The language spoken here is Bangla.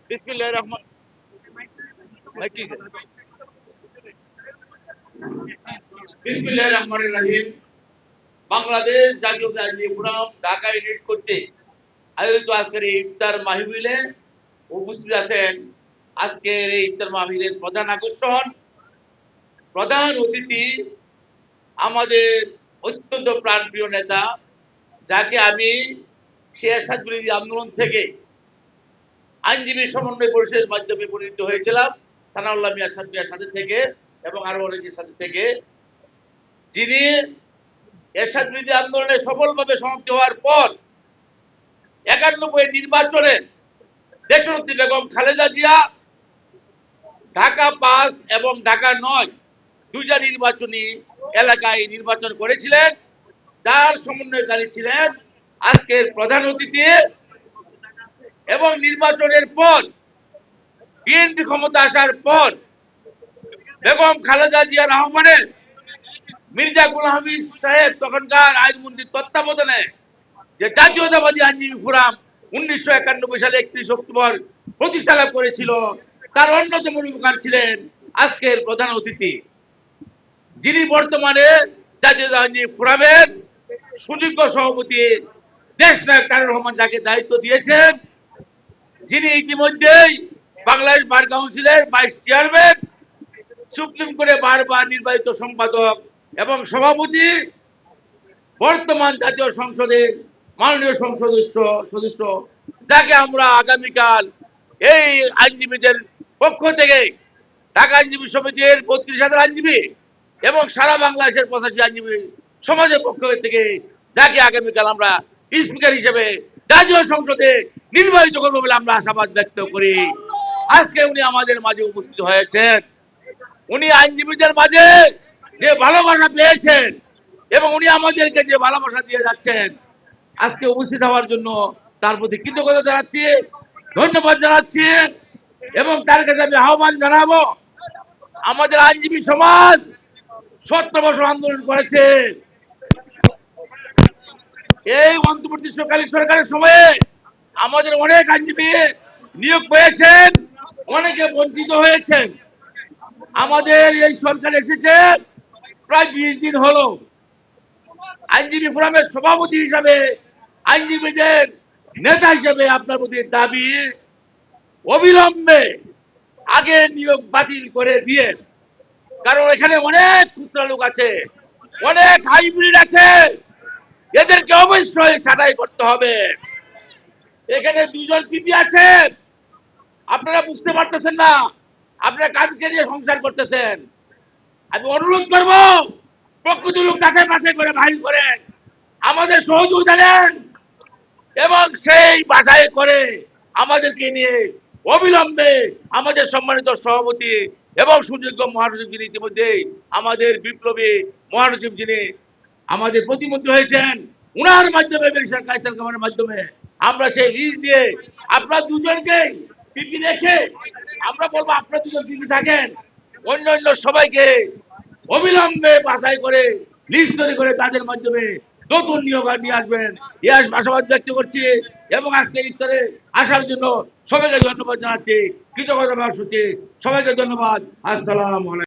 বিসমিল্লাহির রহমান বিসমিল্লাহির রহমানির রহিম। বাংলাদেশ জাতীয়তাবাদী ফোরাম ঢাকা ইউনিট কর্তৃক আয়োজিত আজকের এই ইফতার মাহফিলে উপস্থিত আছেন। আজকের এই ইফতার মাহফিলের প্রধান আকর্ষণ, প্রধান অতিথি আমাদের অত্যন্ত প্রাণপ্রিয় নেতা, যাকে আমি এরশাদ বিরোধী আন্দোলন থেকে আইনজীবী সমন্বয় পরিষদের মাধ্যমে পরিচিত হয়েছিলাম, সানাউল্লাহ মিয়ার সাথে থেকে এবং আরো অনেকের সাথে থেকে, যিনি এরশাদ বিরোধী আন্দোলনে সফলভাবে সমাপ্তি হওয়ার পর 91 নির্বাচনে দেশনেত্রী বেগম খালেদা জিয়া ঢাকা 5 এবং ঢাকা 9 দুইটা নির্বাচনী এলাকায় নির্বাচন করেছিলেন, যার সমন্বয়কারী ছিলেন আজকের প্রধান অতিথি। এবং নির্বাচনের পর বিএনপি ক্ষমতা আসার পর বেগম খালেদা জিয়ার আহ্বানে মির্জা গোলাম হাফিজ সাহেব তখনকার আইনমন্ত্রীর তত্ত্বাবধানে যে জাতীয়তাবাদী আইনজীবী ফোরাম 1991 সালে 31 অক্টোবর প্রতিষ্ঠা লাভ করেছিল, তার অন্যতম রূপকার ছিলেন আজকের প্রধান অতিথি, যিনি বর্তমানে জাতীয়তাবাদী আইনজীবী ফোরামের সুযোগ্য সভাপতি দেশনায়ক তারেক রহমান, যাকে দায়িত্ব দিয়েছেন, যিনি ইতিমধ্যেই বাংলাদেশ বার কাউন্সিলের ভাইস চেয়ারম্যান, সুপ্রিম কোর্টে বারবার নির্বাচিত সম্পাদক এবং সভাপতি, বর্তমান জাতীয় সংসদের মাননীয় সংসদ সদস্য, যাকে আমরা আগামীকাল এই আইনজীবীদের পক্ষ থেকে ঢাকা আইনজীবী সমিতির 32,000 আইনজীবী এবং সারা বাংলাদেশের 85 আইনজীবী সমাজের পক্ষ থেকে, যাকে আগামীকাল আমরা স্পিকার হিসেবে জাতীয় সংসদে নির্বাচিত করবো বলে আমরা আশাবাদ ব্যক্ত করি। আজকে উনি আমাদের মাঝে উপস্থিত হয়েছেন। উনি আইনজীবীদের মাঝে যে ভালোবাসা পেয়েছেন এবং উনি আমাদেরকে যে ভালোবাসা দিয়ে যাচ্ছেন, আজকে উপস্থিত হওয়ার জন্য তার প্রতি কৃতজ্ঞতা জানাচ্ছি, ধন্যবাদ জানাচ্ছি। এবং তার কাছে আমি আহ্বান জানাবো, আমাদের আইনজীবী সমাজ 17 বছর আন্দোলন করেছে। এই অন্তর্বর্তীকালীন সরকারের সময়ে আমাদের অনেক আইনজীবী নিয়োগ পেয়েছেন, অনেকে বঞ্চিত হয়েছেন। আমাদের এই সরকার এসেছে প্রায় 20 দিন হলো। আইনজীবী ফোরামের সভাপতি হিসাবে, আইনজীবীদের নেতা হিসেবে আপনার প্রতি দাবি, অবিলম্বে আগে নিয়োগ বাতিল করে দিয়ে, কারণ এখানে অনেক খুচরা লোক আছে, অনেক হাইব্রিড আছে, এদেরকে অবশ্যই ছাঁটাই করতে হবে। এখানে 2 জন পিপি আছেন, আপনারা বুঝতে পারতেছেন না, আপনারা কাজকে নিয়ে সংসার করতেছেন। আমি অনুরোধ করব, প্রকৃত লোক তাকে বাছাই করে বাহির করেন, আমাদের সহযোগিতা দেন এবং সেই বাছাই করে আমাদেরকে নিয়ে অবিলম্বে আমাদের সম্মানিত সভাপতি এবং সুযোগ্য মহাসচিব, যিনি ইতিমধ্যে আমাদের বিপ্লবী মহাসচিব, যিনি আমাদের প্রতিমন্ত্রী হয়েছেন, উনার মাধ্যমে কায়সার কামানের মাধ্যমে আমরা সেই লিস্ট দিয়ে আপনার 2 জনকেই পিপি রেখে আমরা বলবো আপনার 2 জন পিপি থাকেন, অন্য সবাইকে অবিলম্বে বাছাই করে লিস্ট তৈরি করে তাদের মাধ্যমে নতুন নিয়োগ নিয়ে আসবেন, এই আশাবাদ ব্যক্ত করছি। এবং আজকে ইফতারে আসার জন্য সবাইকে ধন্যবাদ জানাচ্ছি, কৃতজ্ঞতা প্রকাশ করছি। সবাইকে ধন্যবাদ। আসসালামু আলাইকুম।